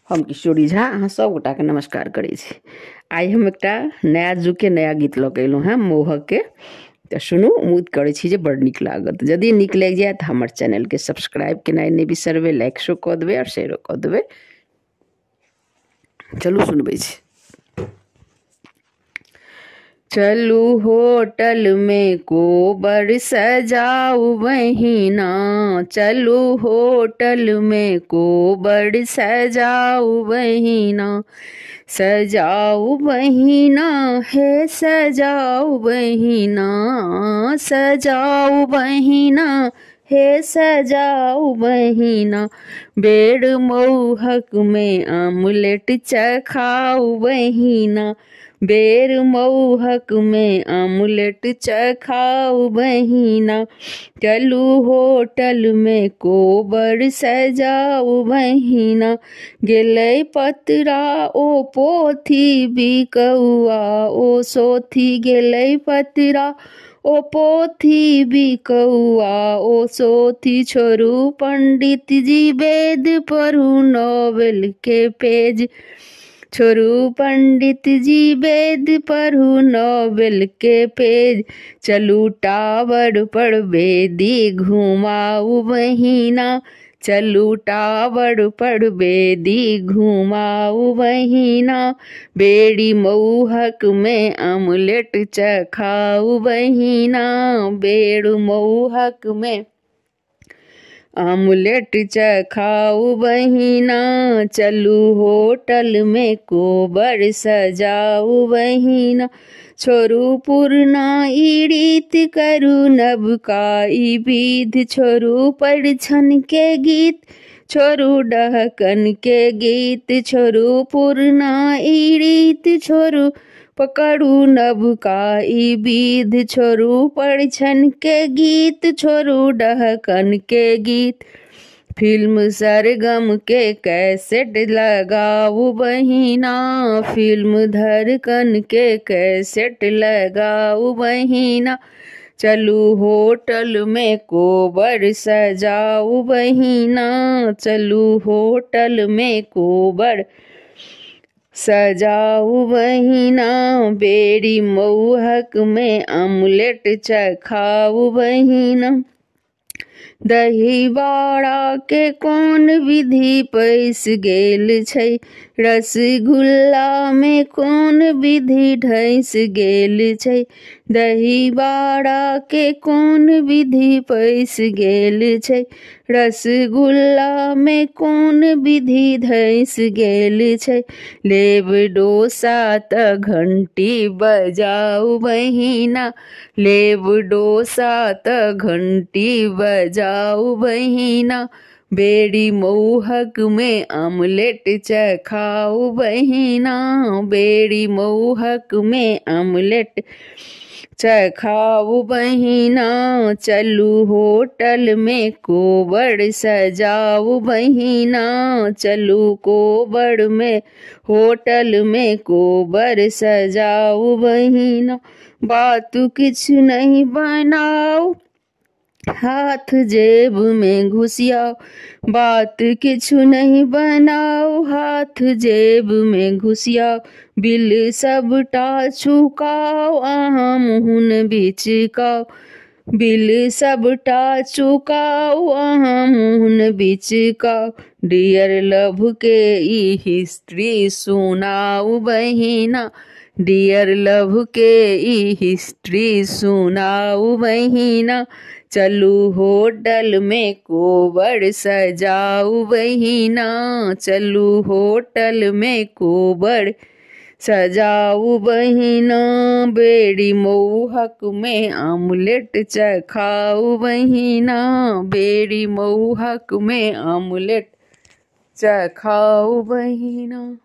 हम किशोरी झा अहाँ सब गोटा के नमस्कार करै छी। आइ हम एकटा नया जुग के नया गीत लऽ के अयलहुँ हैं मोहक के, तऽ सुनू, उम्मीद करै छी जे बड़ नीक लागत। यदि नीक लागि जाय तऽ हमर चैनल के सब्सक्राइब केनाइ नहि बिसरबै, लाइक शो कऽ देबै और शेयरो कऽ देबै। चलू सुनबै छी। चलू होटल में कोबर सजाऊ बहिना, चलू होटल में कोबर सजाऊ बहिना, सजाऊ बहिना हे सजाऊ बहिना, सजाऊ बहिना हे सजाऊ बहिना, बेड़ मौहक में आमलेट चखाऊ बहिना, बेर मौहक में आमलेट चखाऊ बहिना, चलू होटल में कोबर सजाऊ बहिना, गेलै पतरा ओ पोथी बिकौआ ओ सोथी, गेलै पतरा ओ पोथी बिकौआ ओ सोथी, छोड़ू पंडित जी वेद पढ़ू नॉवेल के पेज, छोड़ू पंडित जी वेद पढ़ू नॉवेल के पेज, चलू टावर पर बेदी घुमाऊ बहिना, चलू टावर पर बेदी घुमाऊ बहिना, बेड़ी मौहक में आमलेट चखाऊ बहिना, बेड़ मौहक में आमलेट चखाऊ बहिना, चलू होटल में कोबर सजाऊ बहिना, छोड़ू पुरना ई रीत करू नबका ई विध, छोड़ू परिछन के गीत छोड़ू डहकन के गीत, छोड़ू पुरना ई रीत छोड़ू पकड़ू नबका ई विध, छोड़ू परिछन के गीत छोड़ू डहकन के गीत, फिल्म सरगम के कैसेट लगाऊ बहिना, फिल्म धड़कन के कैसेट लगाऊ बहिना, चलू होटल में कोबर सजाऊ बहिना, चलू होटल में कोबर सजाऊ बहिना, बेड़ी मौहक में आमलेट चखाऊ बहिना, दही बाड़ा के कोन विधि पैस गेल छै, रसगुल्ला में कोन विधि ढैस गेल छै, दही बाड़ा के कोन विधि पैस गेल छै, रसगुल्ला में कोन विधि धैस गेल छै, लेब डोसा त घंटी बजाऊ बहिना, लेब डोसा त घंटी बजाऊ बहिना, बेड़ी मौहक में आमलेट चखाऊ बहिना, बेड़ी मौहक में आमलेट चखाऊ बहिना, चलू होटल में कोबर सजाऊ बहिना, चलू कोबर में होटल में कोबर सजाऊ बहिना, बात किछु नहीं बनाओ हाथ जेब में घुसियाओ, बात किछु नहीं बनाओ हाथ जेब में घुसियाओ, बिल सबटा चुकाओ अहाँ मुहन बिचकाओ, बिल सबटा चुकाओ अहाँ मुहन बिचकाओ, डियर लव के ई हिस्ट्री सुनाऊ बहिना, डियर लव के ई हिस्ट्री सुनाऊ बहिना, चलू होटल में कोबर सजाऊ बहिना, चलू होटल में कोबर सजाऊ बहिना, बेड़ी मौहक में आमलेट चखाऊ बहिना, बेड़ी मौहक में आमलेट चखाऊ बहिना।